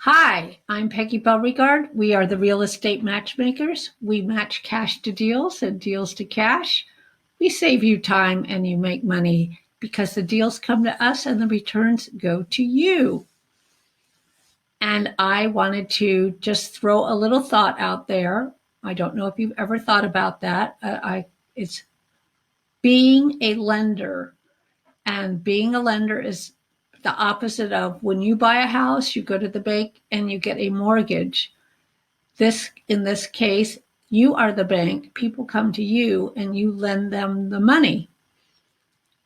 Hi, I'm Peggy Beauregard. We are the Real Estate Matchmakers. We match cash to deals and deals to cash. We save you time and you make money because the deals come to us and the returns go to you. And I wanted to just throw a little thought out there. I don't know if you've ever thought about that. It's being a lender. And being a lender is the opposite of when you buy a house, you go to the bank and you get a mortgage. In this case, you are the bank. People come to you and you lend them the money.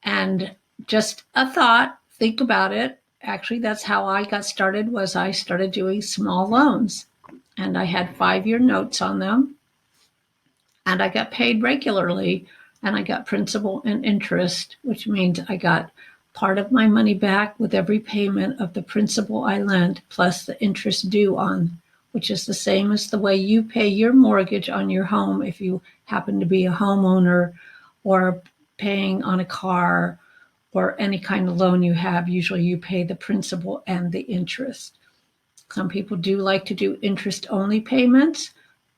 And just a thought, think about it. Actually, that's how I got started. Was I started doing small loans, and I had 5-year notes on them, and I got paid regularly, and I got principal and interest, which means I got part of my money back with every payment of the principal I lent plus the interest due on, which is the same as the way you pay your mortgage on your home if you happen to be a homeowner, or paying on a car, or any kind of loan you have. Usually you pay the principal and the interest. Some people do like to do interest only payments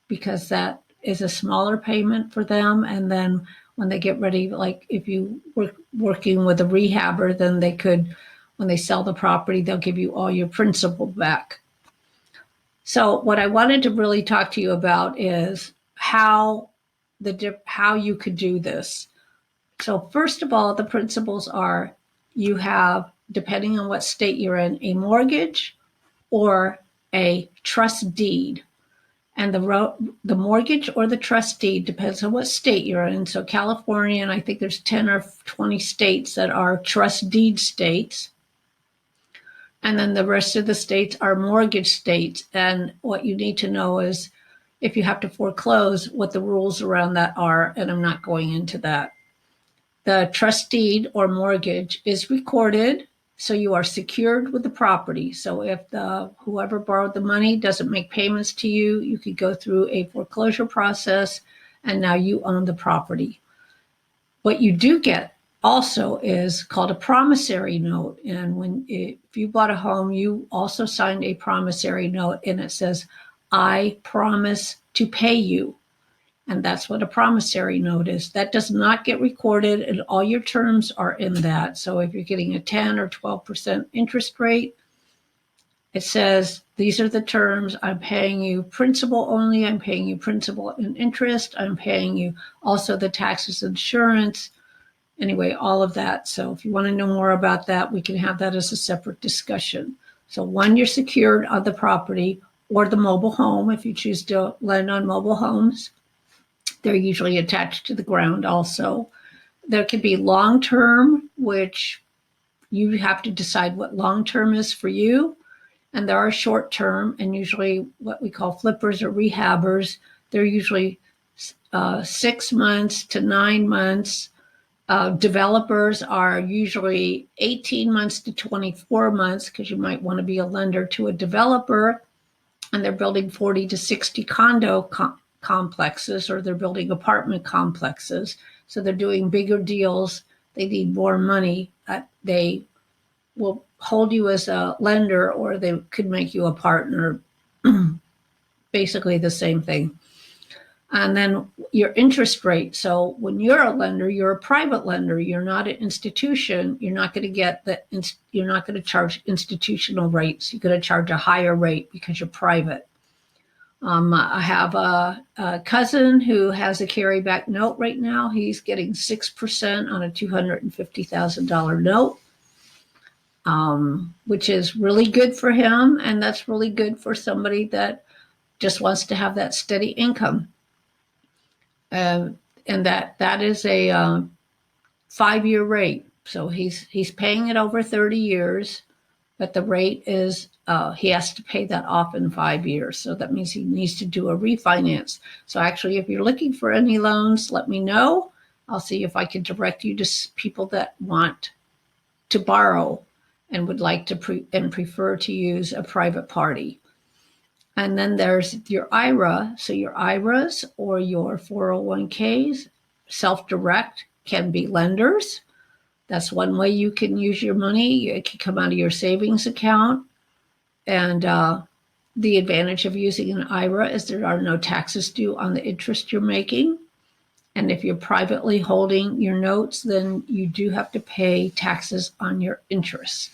because that is a smaller payment for them. And then when they get ready, like if you were working with a rehabber, then they could, when they sell the property, they'll give you all your principal back. So what I wanted to really talk to you about is how you could do this. So first of all, the principles are you have, depending on what state you're in, a mortgage or a trust deed. And the mortgage or the trust deed depends on what state you're in. So California, and I think there's 10 or 20 states that are trust deed states. And then the rest of the states are mortgage states. And what you need to know is if you have to foreclose, what the rules around that are. And I'm not going into that. The trust deed or mortgage is recorded, so you are secured with the property. So if whoever borrowed the money doesn't make payments to you, you could go through a foreclosure process, and now you own the property. What you do get also is called a promissory note. And if you bought a home, you also signed a promissory note, and it says, "I promise to pay you." And that's what a promissory note is. That does not get recorded, and all your terms are in that. So if you're getting a 10 or 12% interest rate, it says, these are the terms. I'm paying you principal only. I'm paying you principal and interest. I'm paying you also the taxes, insurance. Anyway, all of that. So if you want to know more about that, we can have that as a separate discussion. So one, you're secured on the property or the mobile home if you choose to lend on mobile homes. They're usually attached to the ground also. There could be long-term, which you have to decide what long-term is for you. And there are short-term, and usually what we call flippers or rehabbers. They're usually 6 months to 9 months. Developers are usually 18 months to 24 months because you might want to be a lender to a developer, and they're building 40 to 60 condo complexes, or they're building apartment complexes. So they're doing bigger deals. They need more money. They will hold you as a lender, or they could make you a partner. Basically the same thing. And then your interest rate. So when you're a lender, you're a private lender. You're not an institution. You're not going to charge institutional rates. You're going to charge a higher rate because you're private. I have a cousin who has a carryback note right now. He's getting 6% on a $250,000 note, which is really good for him. And that's really good for somebody that just wants to have that steady income. And that is a 5-year rate. So he's paying it over 30 years. But the rate is, he has to pay that off in 5 years. So that means he needs to do a refinance. So actually, if you're looking for any loans, let me know. I'll see if I can direct you to people that want to borrow and would like to prefer to use a private party. And then there's your IRA. So your IRAs or your 401ks, self-direct, can be lenders. That's one way you can use your money. It can come out of your savings account. And the advantage of using an IRA is there are no taxes due on the interest you're making. And if you're privately holding your notes, then you do have to pay taxes on your interest.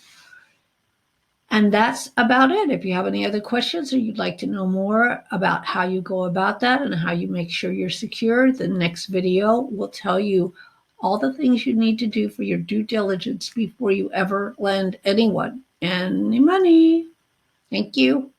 And that's about it. If you have any other questions or you'd like to know more about how you go about that and how you make sure you're secure, the next video will tell you all the things you need to do for your due diligence before you ever lend anyone any money. Thank you.